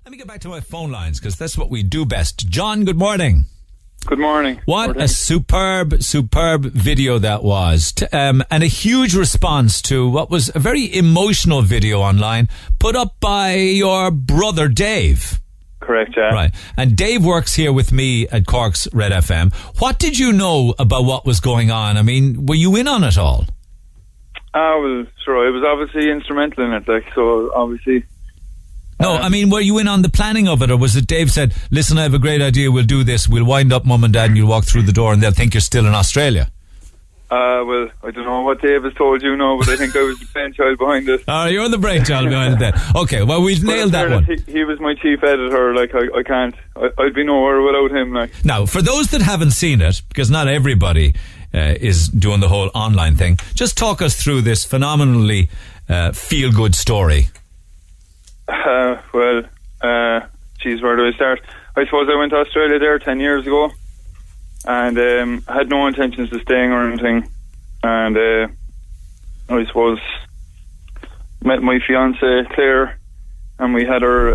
Let me get back to my phone lines because that's what we do best. John, good morning. Good morning. What a superb video that was. And a huge response to what was a very emotional video online put up by your brother Dave. Correct, yeah. Right. And Dave works here with me at Cork's RedFM. What did you know about what was going on? I mean, were you in on it all? Well, sure. I was obviously instrumental in it, so obviously... No, I mean, were you in on the planning of it, or was it Dave said, listen, I have a great idea, we'll do this, we'll wind up Mum and Dad and you'll walk through the door and they'll think you're still in Australia? Well, I don't know what Dave has told you now, but I think I was the brainchild behind it. Oh, you're the brainchild behind it then. Okay, well, we've nailed that one. He was my chief editor, I can't, I'd be nowhere without him, Now, for those that haven't seen it, because not everybody is doing the whole online thing, just talk us through this phenomenally feel-good story. Geez, where do I start? I suppose I went to Australia there 10 years ago and had no intentions of staying or anything, and I suppose met my fiancée Claire and we had our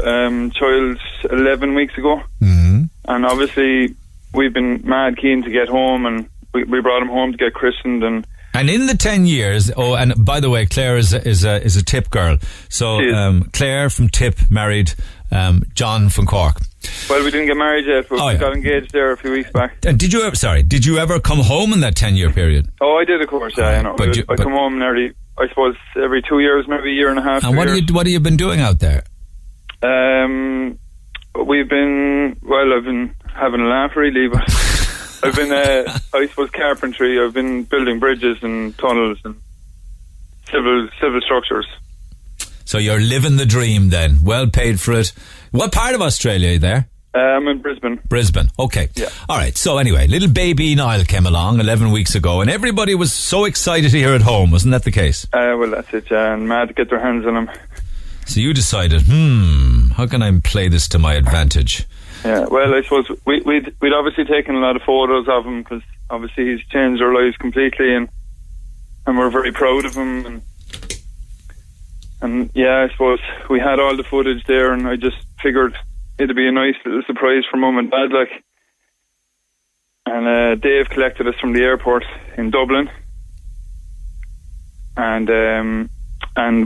child 11 weeks ago. Mm-hmm. And obviously we've been mad keen to get home, and we brought him home to get christened. And in the 10 years, and by the way, Claire is a Tip girl. So Claire from Tip married John from Cork. Well, we didn't get married yet, but we got engaged there a few weeks back. Did you ever come home in that 10-year period? Oh, I did, of course, yeah. I know. I come home nearly, I suppose, every 2 years, maybe a year and a half. And what have you been doing out there? I've been having a laugh, really, but... I've been, I suppose, carpentry. I've been building bridges and tunnels and civil structures. So you're living the dream then. Well paid for it. What part of Australia are you there? I'm in Brisbane. Brisbane, okay. Yeah. All right, so anyway, little baby Niall came along 11 weeks ago and everybody was so excited here at home. Wasn't that the case? Well, that's it, yeah, and mad to get their hands on him. So you decided, how can I play this to my advantage? Yeah, well, I suppose we'd obviously taken a lot of photos of him because obviously he's changed our lives completely, and we're very proud of him. And yeah, I suppose we had all the footage there, and I just figured it'd be a nice little surprise for Mum and Dad, And Dave collected us from the airport in Dublin, and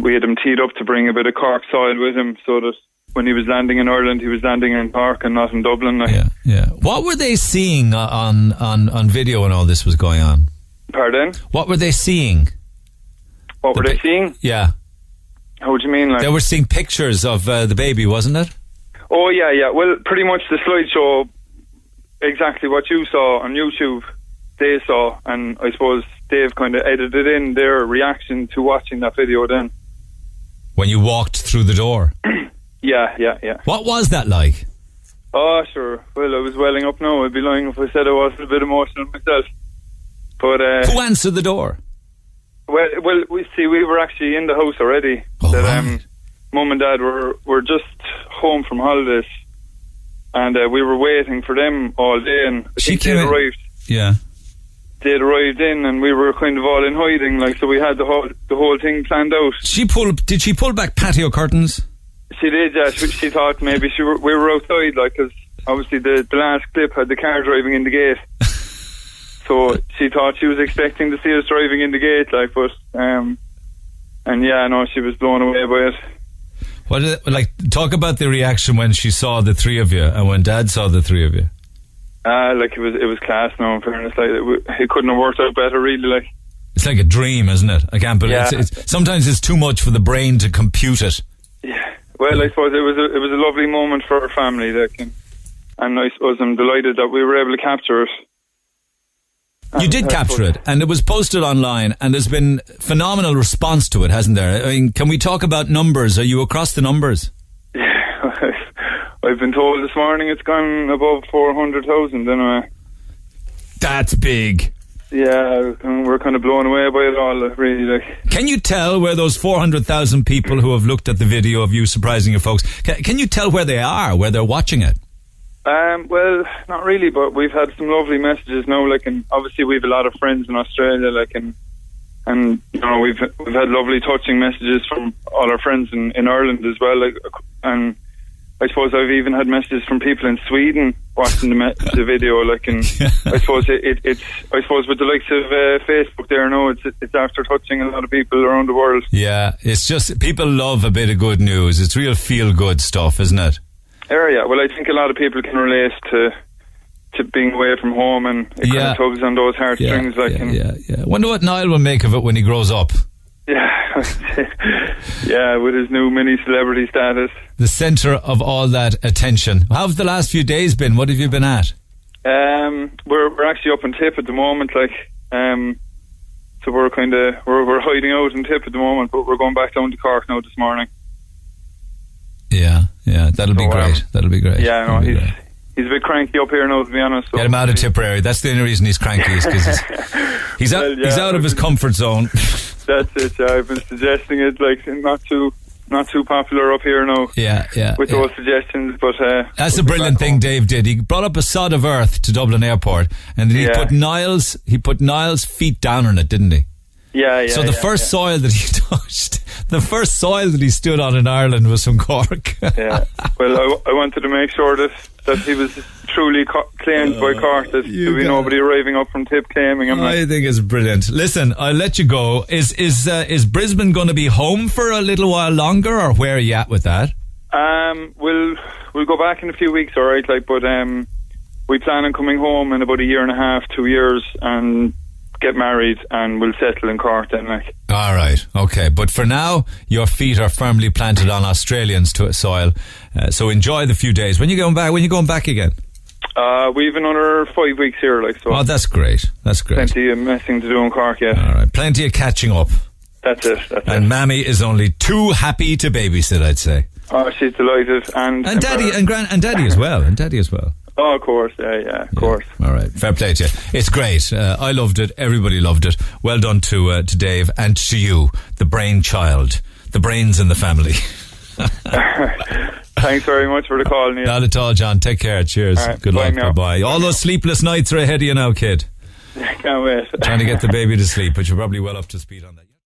we had him teed up to bring a bit of Cork soil with him, so that when he was landing in Ireland, he was landing in Cork and not in Dublin. Yeah. What were they seeing on video when all this was going on? Pardon? What were they seeing? What were they seeing? Yeah. How would you mean? They were seeing pictures of the baby, wasn't it? Oh, yeah. Well, pretty much the slideshow, exactly what you saw on YouTube, they saw. And I suppose Dave kind of edited in their reaction to watching that video then. When you walked through the door? Yeah. What was that like? Oh, sure. Well, I was welling up now. I'd be lying if I said I wasn't a bit emotional myself. But who answered the door? Well, we were actually in the house already. Mum and Dad were just home from holidays, and we were waiting for them all day. And they arrived. Yeah. They'd arrived in, and we were kind of all in hiding, so we had the whole thing planned out. Did she pull back patio curtains? She did, yeah. She thought maybe we were outside, because obviously the last clip had the car driving in the gate. So she thought she was expecting to see us driving in the gate, but and yeah, no, she was blown away by it. Talk about the reaction when she saw the three of you and when Dad saw the three of you. It was class. No, in fairness, it couldn't have worked out better, really. It's like a dream, isn't it? I can't believe it. Sometimes it's too much for the brain to compute it. Yeah. Well, I suppose it was a lovely moment for our family, and I suppose I'm delighted that we were able to capture it. You did capture it, and it was posted online, and there's been phenomenal response to it, hasn't there? I mean, can we talk about numbers? Are you across the numbers? Yeah, I've been told this morning it's gone above 400,000 anyway. That's big. Yeah, we're kind of blown away by it all, really. Can you tell where those 400,000 people who have looked at the video of you surprising your folks, can you tell where they are, where they're watching it? Well, not really, but we've had some lovely messages now, and obviously we've a lot of friends in Australia, and you know, we've had lovely touching messages from all our friends in Ireland as well, and I suppose I've even had messages from people in Sweden watching the video. Like, and I suppose it's I suppose with the likes of Facebook there now, it's after touching a lot of people around the world. Yeah, it's just people love a bit of good news. It's real feel good stuff, isn't it? Yeah. Well, I think a lot of people can relate to being away from home, and it kind of tugs on those heartstrings. Yeah. Wonder what Niall will make of it when he grows up. Yeah, with his new mini celebrity status. The centre of all that attention. How have the last few days been? What have you been at? We're actually up in Tip at the moment, so we're we're hiding out in Tip at the moment, but we're going back down to Cork now this morning. Yeah, that'll be great. That'll be great. Yeah, no, he's a bit cranky up here now, to be honest. So get him out of Tipperary. That's the only reason he's cranky, is because he's out of his comfort zone. That's it. Yeah, I've been suggesting it, like, not too popular up here now. With those suggestions, but that's a brilliant thing Dave did. He brought up a sod of earth to Dublin Airport, and then he put Niall's feet down on it, didn't he? Yeah. So the first soil that he touched, the first soil that he stood on in Ireland was from Cork. Yeah. Well, I wanted to make sure that he was truly claimed by Cork, that there be nobody arriving up from Tip claiming him. I think it's brilliant. Listen, I'll let you go. Is Brisbane going to be home for a little while longer, or where are you at with that? We'll go back in a few weeks, all right. But we plan on coming home in about a year and a half, 2 years, and get married, and we'll settle in Cork then. All right, okay. But for now, your feet are firmly planted on Australian soil. So enjoy the few days. When you going back? When you going back again? We've another 5 weeks here, so. Oh, that's great. That's great. Plenty of messing to do in Cork, yeah. All right, plenty of catching up. That's it. And Mammy is only too happy to babysit, I'd say. Oh, she's delighted, and Daddy and Daddy as well, Oh, of course, yeah, of course. All right, fair play to you. It's great. I loved it. Everybody loved it. Well done to Dave and to you, the brainchild, the brains in the family. Thanks very much for the call, Niall. Not at all, John. Take care. Cheers. Right, good luck. Bye-bye. All those sleepless nights are ahead of you now, kid. Can't wait. Trying to get the baby to sleep, but you're probably well up to speed on that.